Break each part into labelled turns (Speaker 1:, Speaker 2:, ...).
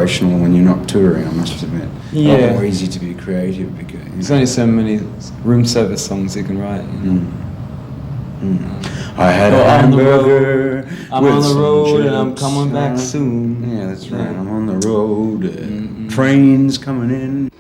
Speaker 1: inspirational when you're not touring, I must admit.
Speaker 2: Yeah.
Speaker 1: A lot more easy to be creative because
Speaker 2: there's only so many room service songs you can write.
Speaker 1: I had a hamburger.
Speaker 2: I'm on the road and I'm coming back soon.
Speaker 1: Yeah, that's right. I'm on the road. Trains coming in.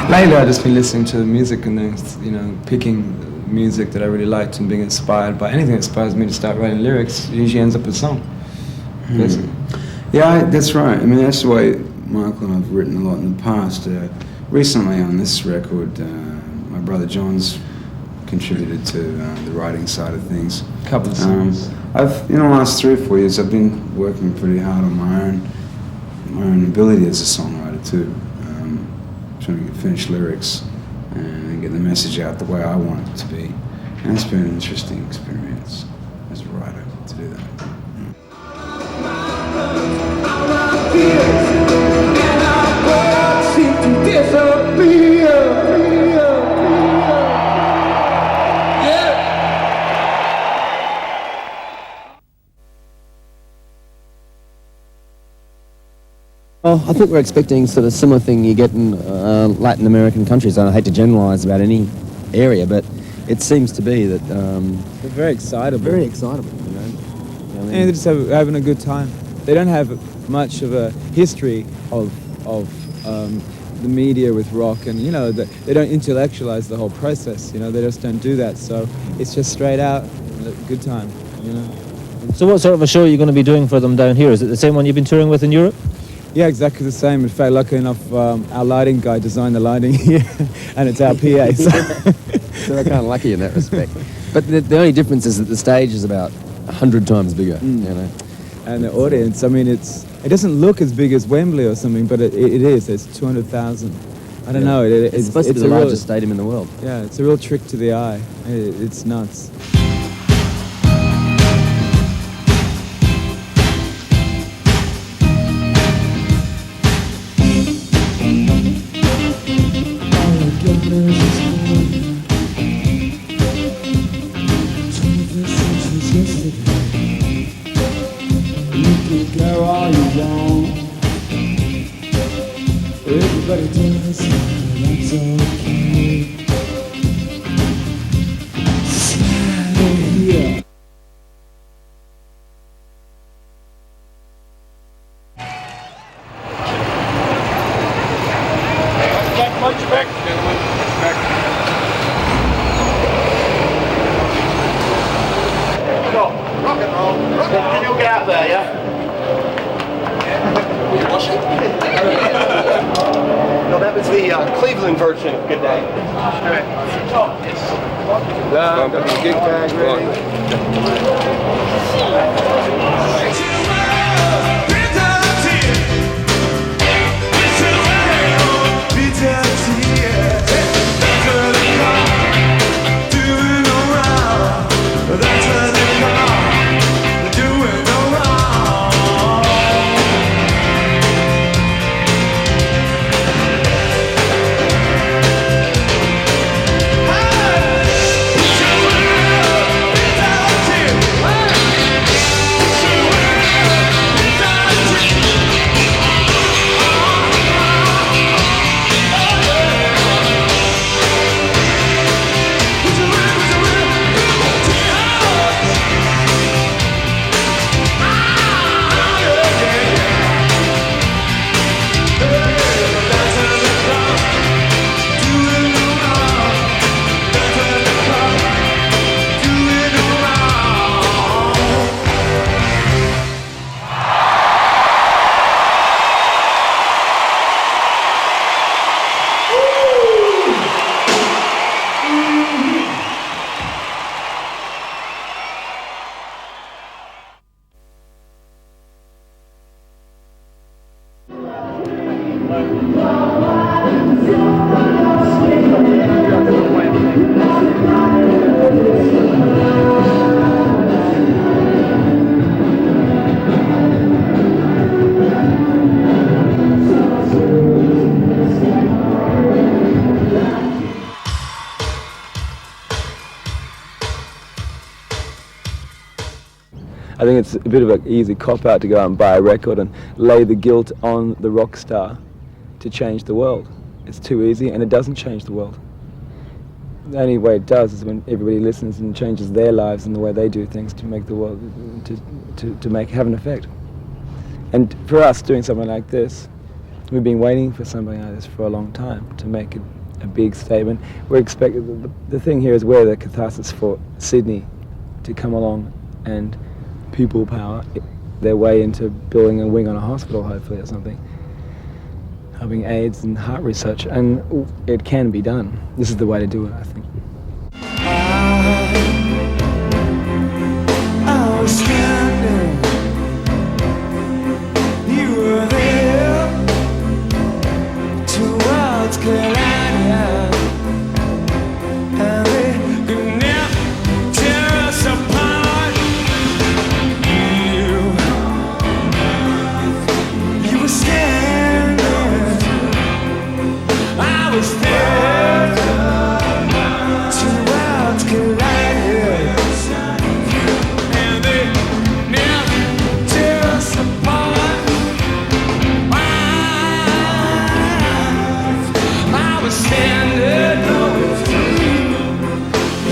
Speaker 2: Lately I've just been listening to music and then, picking music that I really liked and being inspired by anything that inspires me to start writing lyrics. It usually ends up with a song, basically.
Speaker 1: Yeah, that's right. I mean, that's the way Michael and I've written a lot in the past. Recently on this record, my brother John's contributed to the writing side of things.
Speaker 2: A couple of songs.
Speaker 1: I've, in the last 3 or 4 years, I've been working pretty hard on my own ability as a songwriter too. Trying to finish lyrics and get the message out the way I want it to be. And it's been an interesting experience as a writer to do that.
Speaker 3: Well, I think we're expecting sort of similar thing you get in Latin American countries. I hate to generalise about any area, but it seems to be that
Speaker 2: they're very excitable.
Speaker 3: Very excitable,
Speaker 2: And they're just having a good time. They don't have much of a history of the media with rock, and they don't intellectualize the whole process. They just don't do that. So it's just straight out, good time.
Speaker 4: So what sort of a show are you going to be doing for them down here? Is it the same one you've been touring with in Europe?
Speaker 2: Yeah, exactly the same. In fact, lucky enough, our lighting guy designed the lighting here, and it's our PA. So
Speaker 3: they're kind of lucky in that respect. But the only difference is that the stage is about 100 times bigger,
Speaker 2: And the audience, I mean, it doesn't look as big as Wembley or something, but it is. It's 200,000. I don't know.
Speaker 3: It's supposed to be the largest stadium in the world.
Speaker 2: Yeah, it's a real trick to the eye. It's nuts.
Speaker 5: Everybody does, that's okay. Smile here.
Speaker 6: Get much back, gentlemen. So, rock and roll. Can you get out there, yeah? No, that was the Cleveland version of Good Day.
Speaker 1: Gig tag
Speaker 2: I think it's a bit of an easy cop-out to go out and buy a record and lay the guilt on the rock star to change the world. It's too easy, and it doesn't change the world. The only way it does is when everybody listens and changes their lives and the way they do things to make the world, to have an effect. And for us, doing something like this, we've been waiting for something like this for a long time to make a big statement. We're expecting, the thing here is we're the catharsis for Sydney to come along and people power their way into building a wing on a hospital, hopefully, or something, helping AIDS and heart research, and it can be done. This is the way to do it, I think.
Speaker 5: I was standing, you were there, two worlds collided, and they could never tear us apart. You were standing, I was there, two worlds collided, and they never tear us apart. I was standing,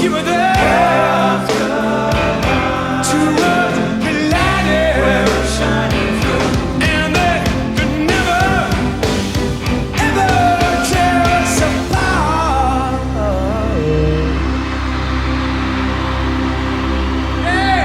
Speaker 5: you were there, two worlds collided, and they could never, ever tear us apart. Hey!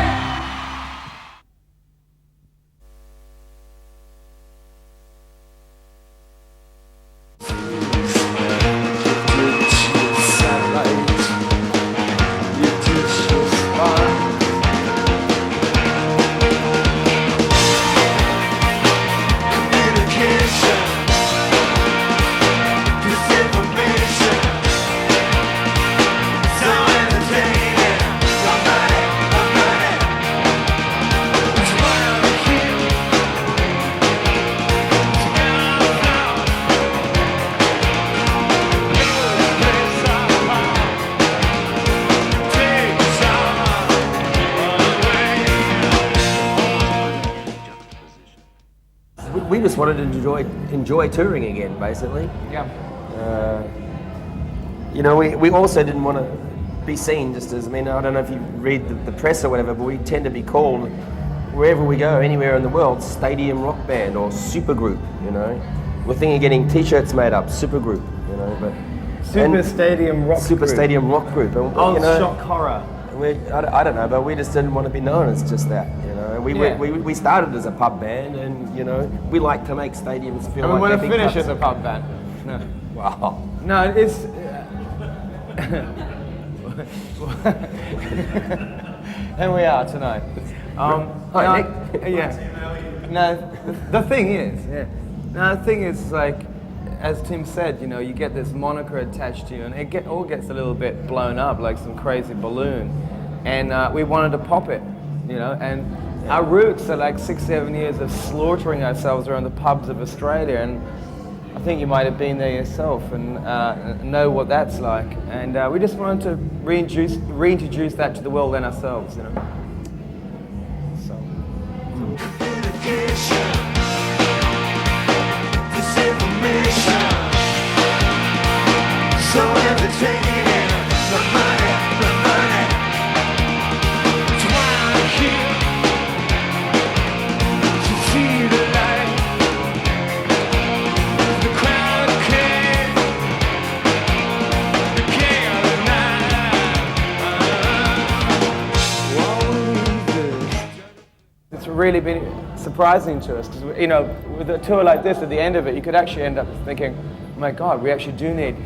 Speaker 3: We just wanted to enjoy touring again, basically.
Speaker 7: Yeah.
Speaker 3: You know, we also didn't want to be seen just as, I mean, I don't know if you read the press or whatever, but we tend to be called, wherever we go, anywhere in the world, stadium rock band or supergroup, you know. We're thinking of getting t-shirts made up, supergroup, you know, but...
Speaker 7: Super Stadium Rock
Speaker 3: Super
Speaker 7: Group.
Speaker 3: Stadium Rock Group. And,
Speaker 7: Oh,
Speaker 3: you know,
Speaker 7: shock horror.
Speaker 3: I don't know, but we just didn't want to be known as just that, you know.
Speaker 7: Yeah.
Speaker 3: We started as a pub band, and, you know, we like to make stadiums feel
Speaker 7: And we
Speaker 3: like
Speaker 7: want
Speaker 3: they're
Speaker 7: to
Speaker 3: big
Speaker 7: finish
Speaker 3: pubs.
Speaker 7: as a pub band. No.
Speaker 3: Wow.
Speaker 7: No, it's... and we are tonight.
Speaker 3: Hi,
Speaker 7: no, yeah. No, the thing is, like, as Tim said, you know, you get this moniker attached to you, and it all gets a little bit blown up, like some crazy balloon. And we wanted to pop it, you know, and our roots are like 6-7 years of slaughtering ourselves around the pubs of Australia, and I think you might have been there yourself and know what that's like. And we just wanted to reintroduce that to the world and ourselves, you know.
Speaker 5: So entertaining, the money, it's why I'm here, to see the light, the crowd came, the king of the night.
Speaker 7: It's really been surprising to us because, you know, with a tour like this, at the end of it, you could actually end up thinking, oh my God, we actually do need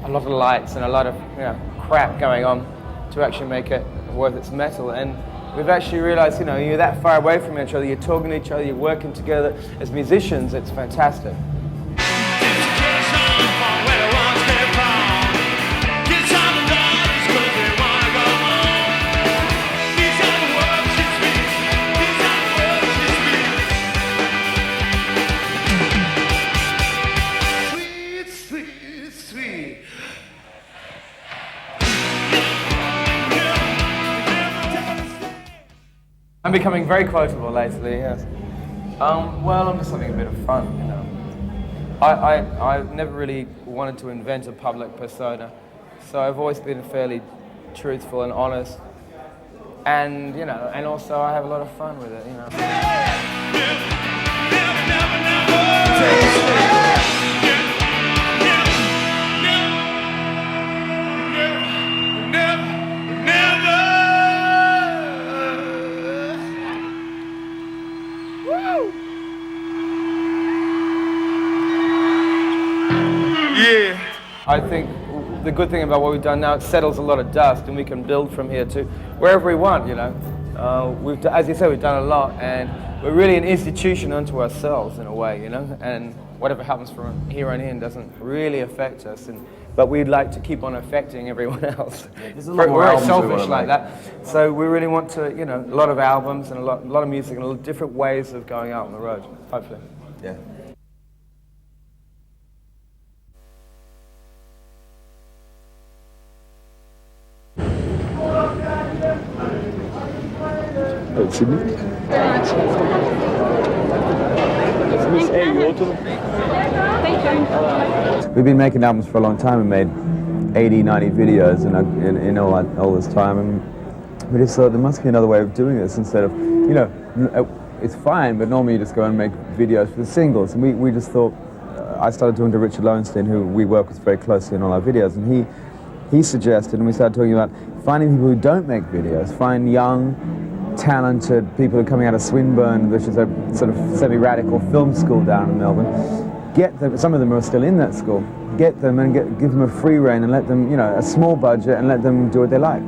Speaker 7: a lot of lights and a lot of, you know, crap going on to actually make it worth its metal. And we've actually realized, you know, you're that far away from each other, you're talking to each other, you're working together as musicians, it's fantastic. I'm becoming very quotable lately, yes. Well, I'm just having a bit of fun, you know. I never really wanted to invent a public persona, so I've always been fairly truthful and honest. And, you know, and also I have a lot of fun with it, you know. I think the good thing about what we've done now, it settles a lot of dust, and we can build from here to wherever we want, you know. As you said, we've done a lot, and we're really an institution unto ourselves in a way, you know, and whatever happens from here on in doesn't really affect us, but we'd like to keep on affecting everyone else. We're very selfish like that, so we really want to, you know, a lot of albums and a lot of music and a lot of different ways of going out on the road, hopefully.
Speaker 3: Yeah.
Speaker 2: Sydney? We've been making albums for a long time. We made 80, 90 videos in all this time, and we just thought there must be another way of doing this instead of, you know, it's fine, but normally you just go and make videos for the singles, and we just thought, I started talking to Richard Lowenstein, who we work with very closely in all our videos, and he suggested, and we started talking about finding people who don't make videos, find young, talented people who are coming out of Swinburne, which is a sort of semi-radical film school down in Melbourne. Get them, some of them are still in that school, get them and give them a free rein and let them, you know, a small budget and let them do what they like.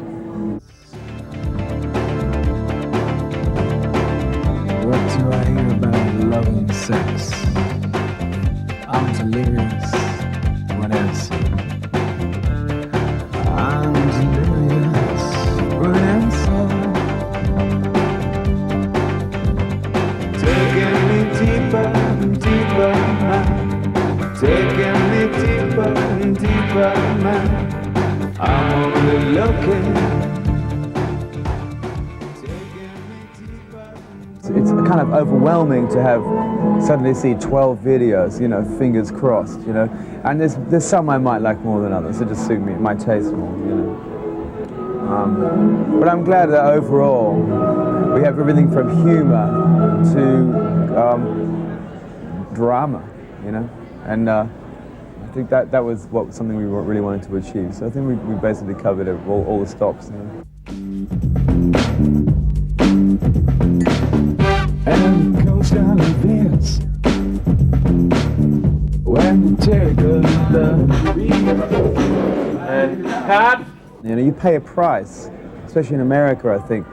Speaker 2: What do I hear about love and sex? I'm delirious. What else? I'm delirious. What else? Taking me deeper and deeper, man. Taking me deeper and deeper, man. I'm only looking. It's kind of overwhelming to have suddenly see 12 videos, you know, fingers crossed, you know. And there's some I might like more than others. It just suit me, my taste more, you know. But I'm glad that overall we have everything from humor to drama, you know. And I think that was something we really wanted to achieve. So I think we basically covered all the stops. You know? And goes down like this when you take a look. And cut. You know, you pay a price, especially in America, I think,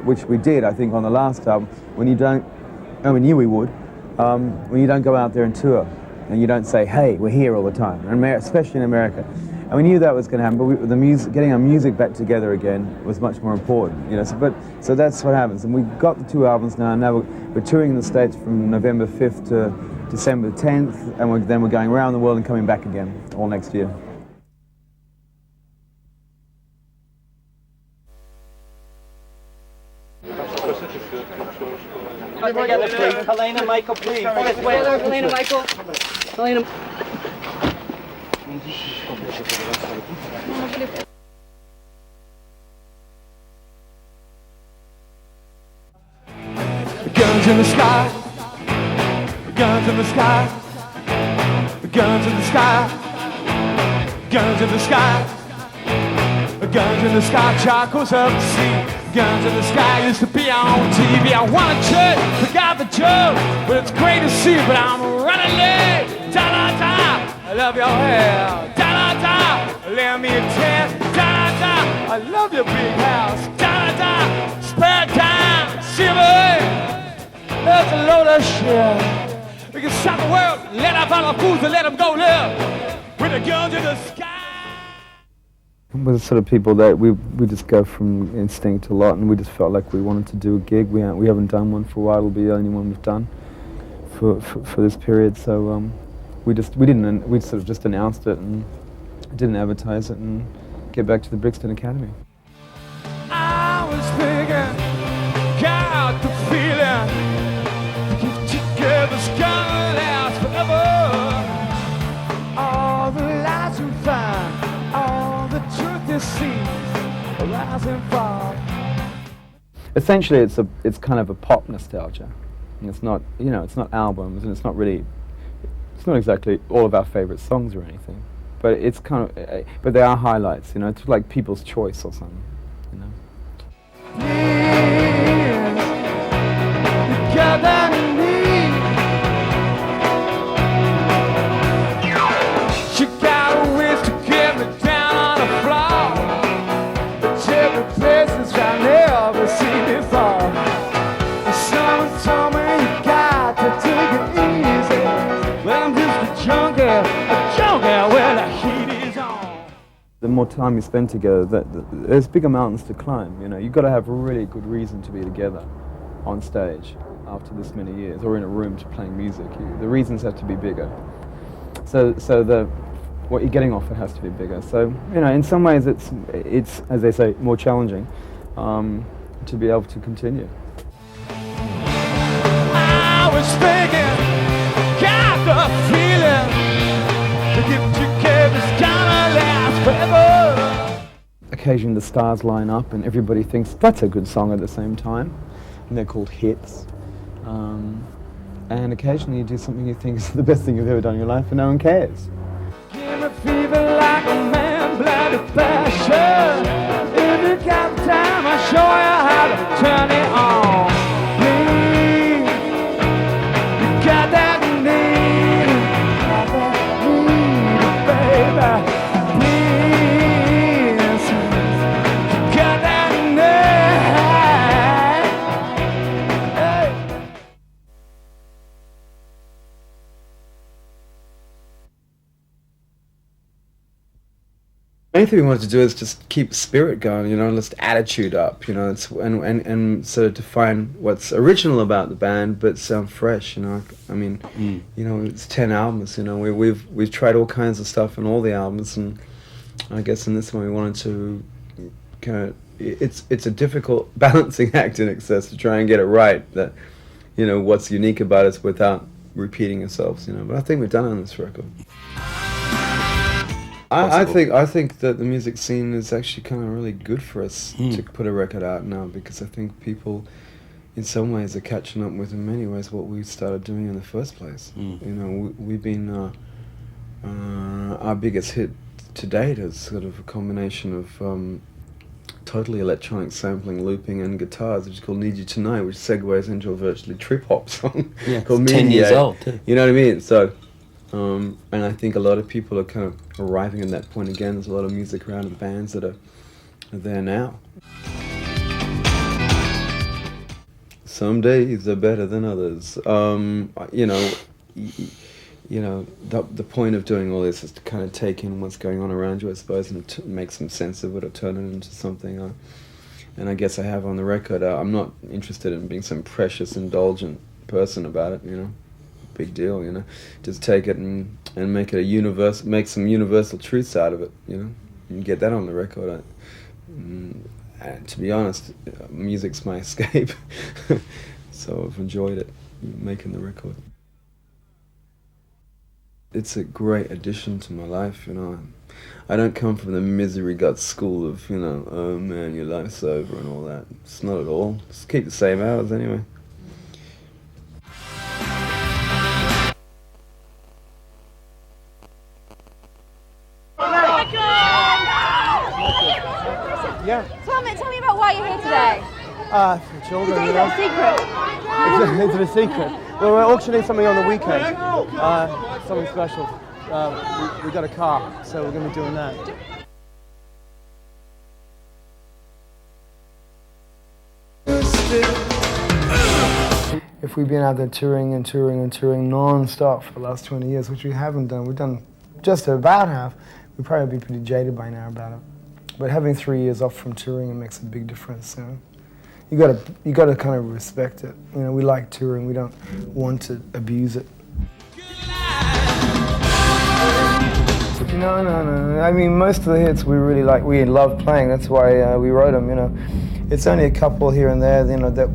Speaker 2: which we did, I think, on the last album, when you don't, and we knew we would, when you don't go out there and tour, and you don't say, hey, we're here all the time, especially in America. And we knew that was going to happen, but getting our music back together again was much more important, you know. So that's what happens. And we've got the 2 albums now, and now we're touring in the States from November 5th to December 10th, and then we're going around the world and coming back again, all next year.
Speaker 8: Together, please. Helena, Michael, please. Helena, Michael. Helena.
Speaker 5: Guns in the sky. Guns in the sky. Guns in the sky. Guns in the sky. Guns in the sky. Charcoals up the sea. Guns in the sky used to be on TV. I wanna check, forgot the joke, but it's great to see. But I'm running late. Da da da, I love your hair. Da da da, lend me a chance. Da da da, I love your big house. Da da da, spare time, shiver. That's a load of shit. We can shop the world, let up all the fools and let them go live with the guns in the sky.
Speaker 2: We're the sort of people that we just go from instinct a lot, and we just felt like we wanted to do a gig. We haven't done one for a while. It'll be the only one we've done for this period. So we sort of just announced it and didn't advertise it and get back to the Brixton Academy.
Speaker 5: I was thinking, God
Speaker 7: Essentially, it's kind of a pop nostalgia. And it's not, you know, it's not albums, and it's not exactly all of our favorite songs or anything. But it's kind of, but they are highlights, you know. It's like people's choice or something, you know.
Speaker 5: She got a wish to get me down on the floor. Take me places I never seen before. Someone told me you got to take it easy. Well, I'm just a junkie when the heat is on.
Speaker 7: The more time you spend together, there's bigger mountains to climb, you know. You've got to have a really good reason to be together on stage after this many years, or in a room to playing music. The reasons have to be bigger. So what you're getting off it has to be bigger. So, you know, in some ways it's as they say, more challenging to be able to continue.
Speaker 5: I was thinking, got the feeling, the gift you gave is gonna last forever.
Speaker 7: Occasionally the stars line up and everybody thinks that's a good song at the same time, and they're called hits. And occasionally you do something you think is the best thing you've ever done in your life and no one cares.
Speaker 5: Give me fever like a man, bloody passion. If you got time, I'll show you how to turn it on. Please, you got that need, baby. Please, you got that need. Hey.
Speaker 1: The main thing we wanted to do is just keep the spirit going, you know, just attitude up, you know, it's, and sort of define what's original about the band, but sound fresh, you know. I mean, you know, it's 10 albums, you know, we've tried all kinds of stuff in all the albums, and I guess in this one we wanted to kind of, it's a difficult balancing act in excess to try and get it right, that, you know, what's unique about us without repeating ourselves, you know, but I think we've done it on this record. I think that the music scene is actually kind of really good for us to put a record out now, because I think people in some ways are catching up with, in many ways, what we started doing in the first place. You know, we've been our biggest hit to date is sort of a combination of totally electronic sampling, looping and guitars, which is called Need You Tonight, which segues into a virtually trip-hop song called
Speaker 9: 10 years
Speaker 1: Mediate.
Speaker 9: old too.
Speaker 1: You know what I mean? So and I think a lot of people are kind of arriving at that point again. There's a lot of music around the bands that are there now. Some days are better than others. You know, the point of doing all this is to kind of take in what's going on around you, I suppose, and make some sense of it or turn it into something. And I guess I have on the record, I'm not interested in being some precious, indulgent person about it, you know. Big deal, you know. Just take it and make it make some universal truths out of it, you know. And get that on the record. And to be honest, music's my escape. So I've enjoyed it, making the record. It's a great addition to my life, you know. I don't come from the misery gut school of, you know, oh man, your life's over and all that. It's not at all. Just keep the same hours anyway.
Speaker 10: Yeah. Tell me about why you're here today.
Speaker 11: For children.
Speaker 10: Is it a secret?
Speaker 11: It's a secret. Well, we're auctioning something on the weekend. Something special. We got a car, so we're going to be doing that. If we've been out there touring and touring and touring non-stop for the last 20 years, which we haven't done, we've done just about half, we'd probably be pretty jaded by now about it. But having 3 years off from touring, it makes a big difference. You know? You got to kind of respect it. You know, we like touring. We don't want to abuse it. No. I mean, most of the hits we really like. We love playing. That's why we wrote them. You know, it's only a couple here and there. You know, that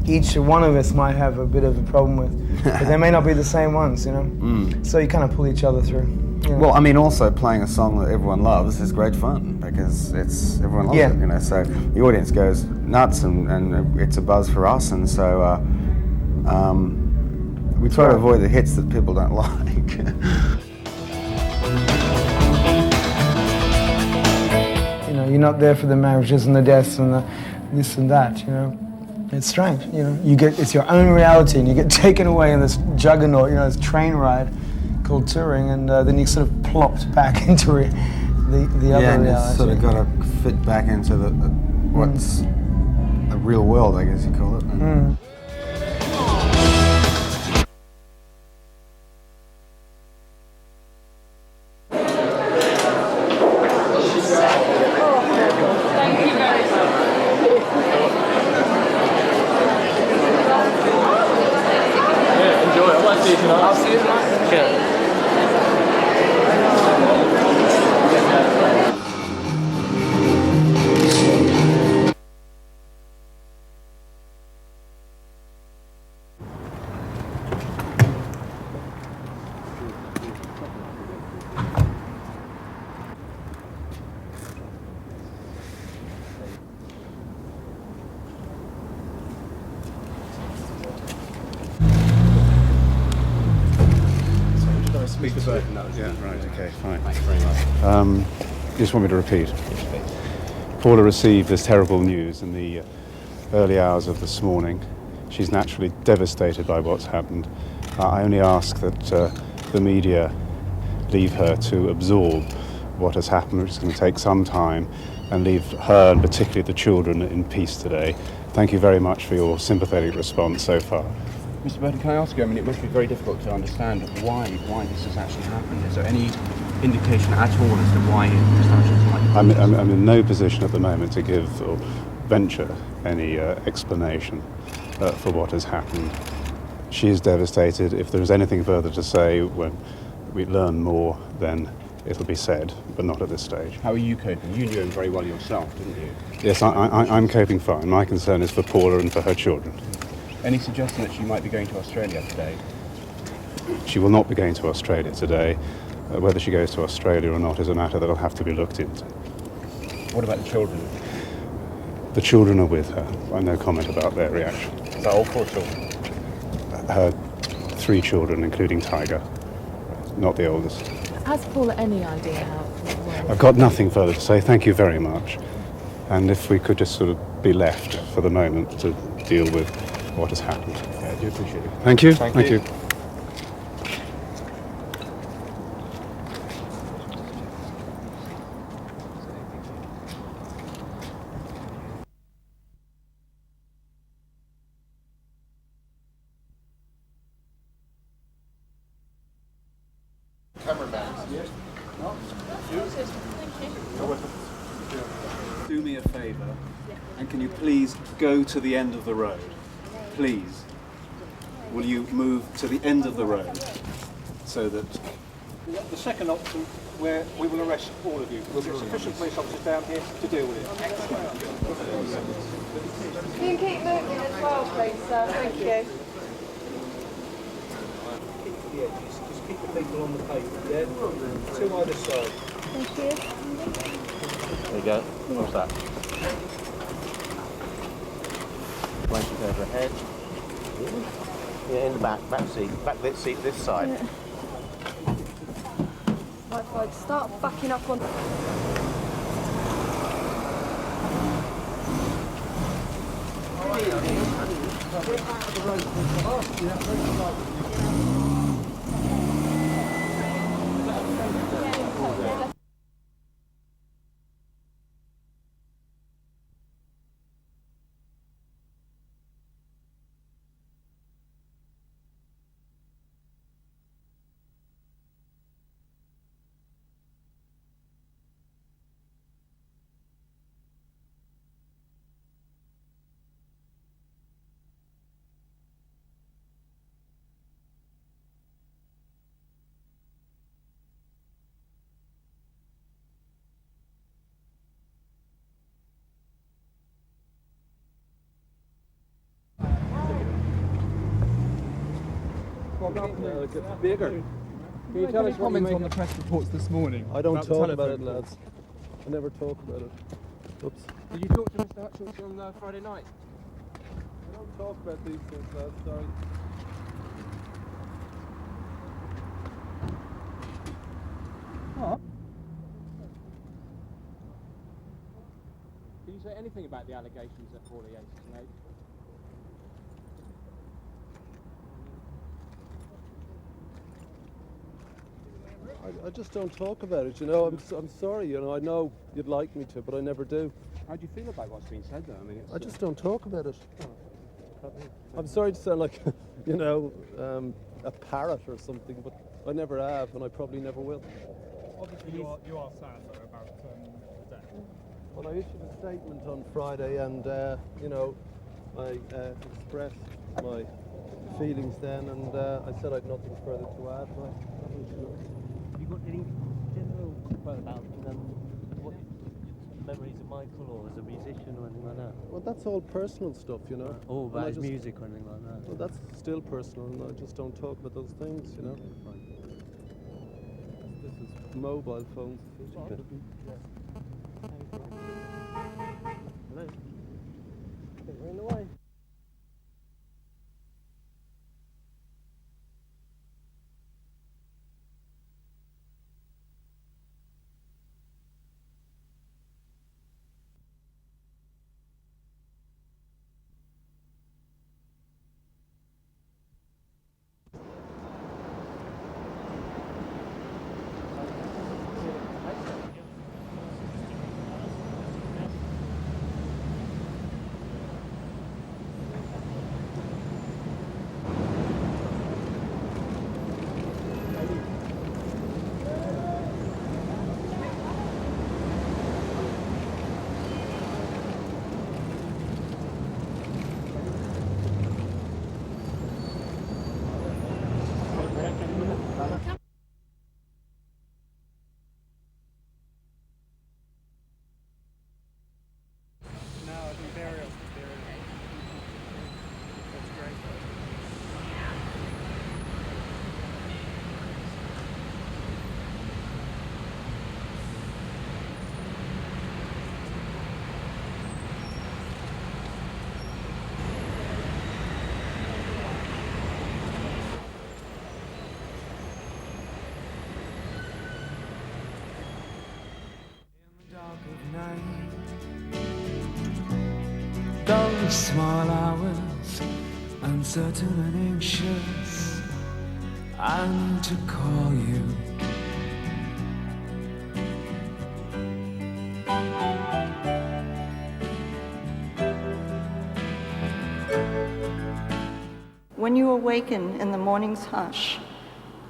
Speaker 11: each one of us might have a bit of a problem with, but they may not be the same ones. You know, so you kind of pull each other through. Yeah.
Speaker 9: Well, I mean, also playing a song that everyone loves is great fun because everyone loves it, you know. So the audience goes nuts, and it's a buzz for us, and so we try to avoid the hits that people don't like.
Speaker 11: You know, you're not there for the marriages and the deaths and the this and that. You know, it's strange. You know, it's your own reality, and you get taken away in this juggernaut. You know, this train ride called touring, and then you sort of plopped back into the other
Speaker 9: and
Speaker 11: reality.
Speaker 9: it's sort of got to fit back into what's the real world, I guess you call it.
Speaker 5: Enjoy it. I won't see you tonight. I'll see you tonight. Sure.
Speaker 9: Yeah, right, okay, fine. Thanks very much. You just want me to repeat? Paula received this terrible news in the early hours of this morning. She's naturally devastated by what's happened. I only ask that the media leave her to absorb what has happened, which is going to take some time, and leave her, and particularly the children, in peace today. Thank you very much for your sympathetic response so far.
Speaker 12: Mr. Burton, can I ask you, I mean, it must be very difficult to understand why this has actually happened. Is there any indication at all as to why Mr. Hutchence might be...
Speaker 9: I'm in no position at the moment to give or venture any explanation for what has happened. She is devastated. If there is anything further to say when we learn more, then it'll be said, but not at this stage.
Speaker 12: How are you coping? You knew him very well yourself, didn't you?
Speaker 9: Yes, I'm coping fine. My concern is for Paula and for her children.
Speaker 12: Any suggestion that she might be going to Australia today?
Speaker 9: She will not be going to Australia today. Whether she goes to Australia or not is a matter that will have to be looked into.
Speaker 12: What about the children?
Speaker 9: The children are with her. I have no comment about their reaction.
Speaker 12: Is that all 4 children?
Speaker 9: Her 3 children, including Tiger, not the oldest.
Speaker 13: Has Paula any idea how?
Speaker 9: I've got nothing further to say. Thank you very much. And if we could just sort of be left for the moment to deal with what has happened.
Speaker 12: Yeah, I do appreciate it.
Speaker 9: Thank you.
Speaker 12: Thank you.
Speaker 14: Do me a favour, and can you please go to the end of the road? Please. Will you move to the end of the road so that...
Speaker 15: The second option, where we will arrest all of you. We'll get sufficient police officers down here to deal with it.
Speaker 10: Can you keep moving as well, please, sir? Thank you.
Speaker 15: Just keep the people on the pavement, yeah? 2 either side.
Speaker 10: Thank you.
Speaker 3: There you go. What's that? Blanket overhead. Yeah, in the back seat. Back seat this side.
Speaker 10: Yeah. Right, fine. Start backing up on...
Speaker 15: No, it gets bigger.
Speaker 16: Can you tell us what you make on the press reports this morning?
Speaker 17: I don't
Speaker 16: about the
Speaker 17: talk about it,
Speaker 16: telephone
Speaker 17: lads. I never talk about it. Oops.
Speaker 12: Did you talk to Mr. Hutchence on Friday night?
Speaker 17: I don't talk about these things, lads. Sorry.
Speaker 12: What? Can you say anything about the allegations that Paula Yates has made?
Speaker 17: I just don't talk about it, you know. I'm sorry, you know. I know you'd like me to, but I never do.
Speaker 12: How do you feel about what's been said, though? I mean,
Speaker 17: I just don't talk about it. I'm sorry to sound like, you know, a parrot or something, but I never have, and I probably never will.
Speaker 16: Obviously, you are sad though about the death.
Speaker 17: Well, I issued a statement on Friday, and you know, I expressed my feelings then, and I said I'd nothing further to add.
Speaker 18: Have you got any general quote about what memories of Michael or as a musician or anything like that?
Speaker 17: Well, that's all personal stuff, you know.
Speaker 18: Or about his music or anything like that?
Speaker 17: Well, that's still personal, and I just don't talk about those things, you know. This is mobile phones.
Speaker 18: Hello? We're in the way.
Speaker 5: Those small hours, uncertain and anxious, I need to call you.
Speaker 19: When you awaken in the morning's hush,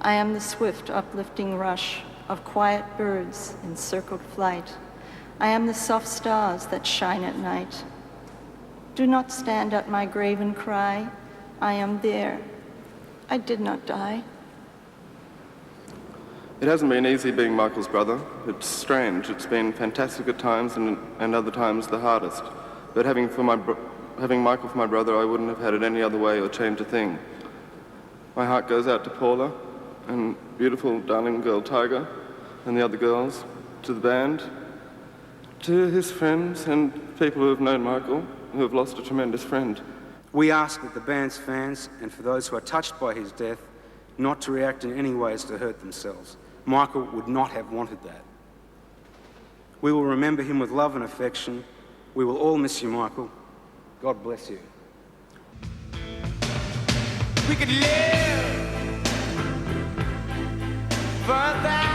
Speaker 19: I am the swift, uplifting rush of quiet birds in circled flight. I am the soft stars that shine at night. Do not stand at my grave and cry, I am there. I did not die.
Speaker 20: It hasn't been easy being Michael's brother. It's strange. It's been fantastic at times and other times the hardest. But having Michael for my brother, I wouldn't have had it any other way or changed a thing. My heart goes out to Paula and beautiful darling girl Tiger and the other girls, to the band, to his friends and people who have known Michael, who have lost a tremendous friend.
Speaker 21: We ask that the band's fans, and for those who are touched by his death, not to react in any ways to hurt themselves. Michael would not have wanted that. We will remember him with love and affection. We will all miss you, Michael. God bless you.
Speaker 5: We could live for that.